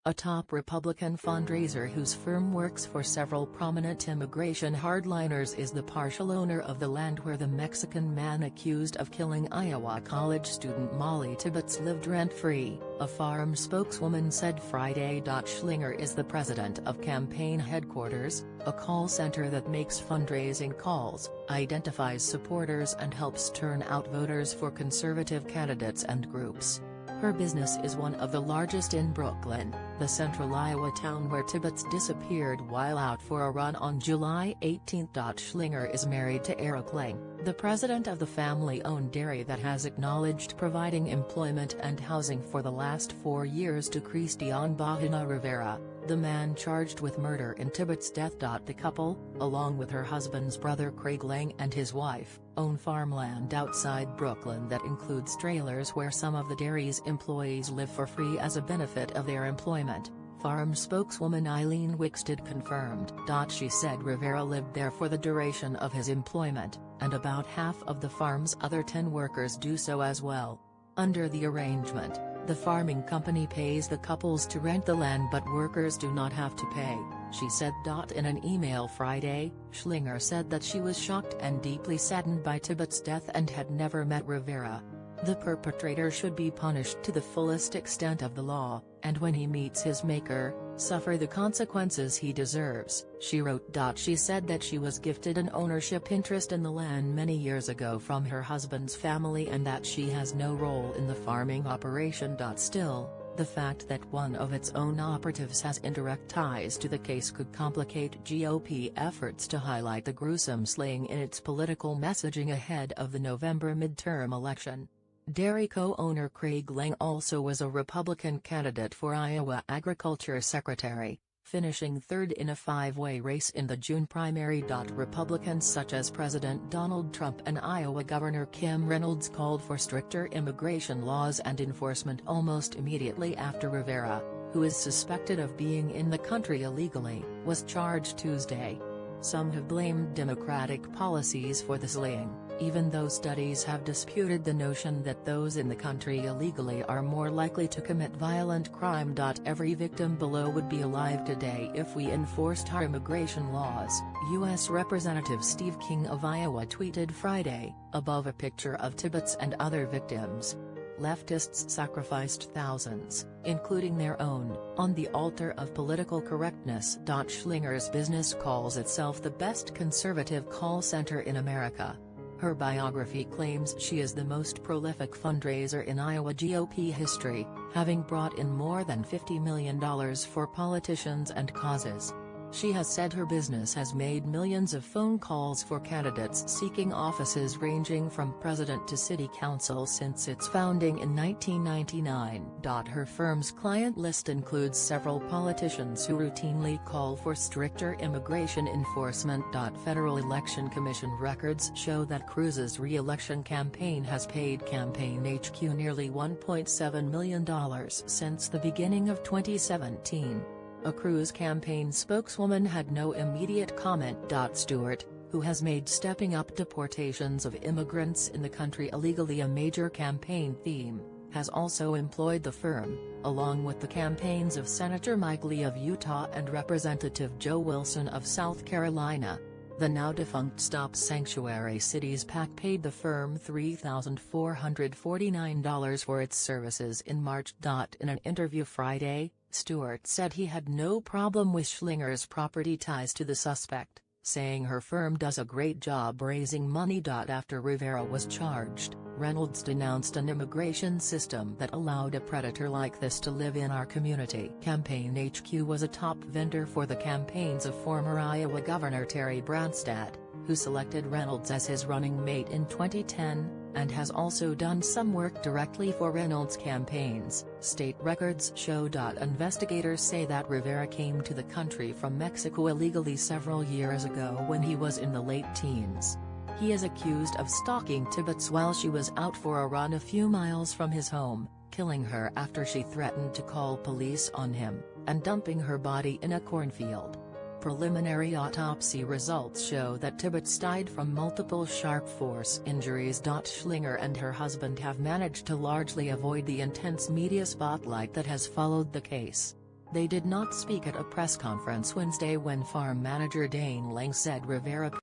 a top Republican fundraiser whose firm works for several prominent immigration hardliners, is the partial owner of the land where the Mexican man accused of killing Iowa college student Mollie Tibbetts lived rent-free, a farm spokeswoman said Friday. Schlinger is the president of Campaign Headquarters, a call center that makes fundraising calls, identifies supporters and helps turn out voters for conservative candidates and groups. Her business is one of the largest in Brooklyn, the central Iowa town where Tibbetts disappeared while out for a run on July 18. Schlinger is married to Eric Lang, the president of the family-owned dairy that has acknowledged providing employment and housing for the last 4 years to Cristian Bahina Rivera, the man charged with murder in Tibbetts' death. The couple, along with her husband's brother Craig Lang and his wife, own farmland outside Brooklyn that includes trailers where some of the dairy's employees live for free as a benefit of their employment, farm spokeswoman Eileen Wickstead confirmed. She said Rivera lived there for the duration of his employment, and about half of the farm's other 10 workers do so as well. Under the arrangement, the farming company pays the couples to rent the land but workers do not have to pay, she said. In an email Friday, Schlinger said that she was shocked and deeply saddened by Tibbetts' death and had never met Rivera. The perpetrator should be punished to the fullest extent of the law, and when he meets his maker, suffer the consequences he deserves, she wrote. She said that she was gifted an ownership interest in the land many years ago from her husband's family and that she has no role in the farming operation. Still, the fact that one of its own operatives has indirect ties to the case could complicate GOP efforts to highlight the gruesome slaying in its political messaging ahead of the November midterm election. Dairy co-owner Craig Lang also was a Republican candidate for Iowa Agriculture Secretary, finishing third in a 5-way race in the June primary. Republicans such as President Donald Trump and Iowa Governor Kim Reynolds called for stricter immigration laws and enforcement almost immediately after Rivera, who is suspected of being in the country illegally, was charged Tuesday. Some have blamed Democratic policies for the slaying, even though studies have disputed the notion that those in the country illegally are more likely to commit violent crime. Every victim below would be alive today if we enforced our immigration laws, U.S. Representative Steve King of Iowa tweeted Friday, above a picture of Tibbetts and other victims. Leftists sacrificed thousands, including their own, on the altar of political correctness. Schlinger's business calls itself the best conservative call center in America. Her biography claims she is the most prolific fundraiser in Iowa GOP history, having brought in more than $50 million for politicians and causes. She has said her business has made millions of phone calls for candidates seeking offices ranging from president to city council since its founding in 1999. Her firm's client list includes several politicians who routinely call for stricter immigration enforcement. Federal Election Commission records show that Cruz's re-election campaign has paid Campaign HQ nearly $1.7 million since the beginning of 2017. A Cruz campaign spokeswoman had no immediate comment. Stewart, who has made stepping up deportations of immigrants in the country illegally a major campaign theme, has also employed the firm, along with the campaigns of Senator Mike Lee of Utah and Representative Joe Wilson of South Carolina. The now-defunct Stop Sanctuary Cities PAC paid the firm $3,449 for its services in March. In an interview Friday, Stewart said he had no problem with Schlinger's property ties to the suspect, saying her firm does a great job raising money. After Rivera was charged, Reynolds denounced an immigration system that allowed a predator like this to live in our community. Campaign HQ was a top vendor for the campaigns of former Iowa Governor Terry Branstad, who selected Reynolds as his running mate in 2010, and has also done some work directly for Reynolds' campaigns, state records show. Investigators say that Rivera came to the country from Mexico illegally several years ago when he was in the late teens. He is accused of stalking Tibbetts while she was out for a run a few miles from his home, killing her after she threatened to call police on him, and dumping her body in a cornfield. Preliminary autopsy results show that Tibbetts died from multiple sharp force injuries. Schlinger and her husband have managed to largely avoid the intense media spotlight that has followed the case. They did not speak at a press conference Wednesday when farm manager Dane Lang said Rivera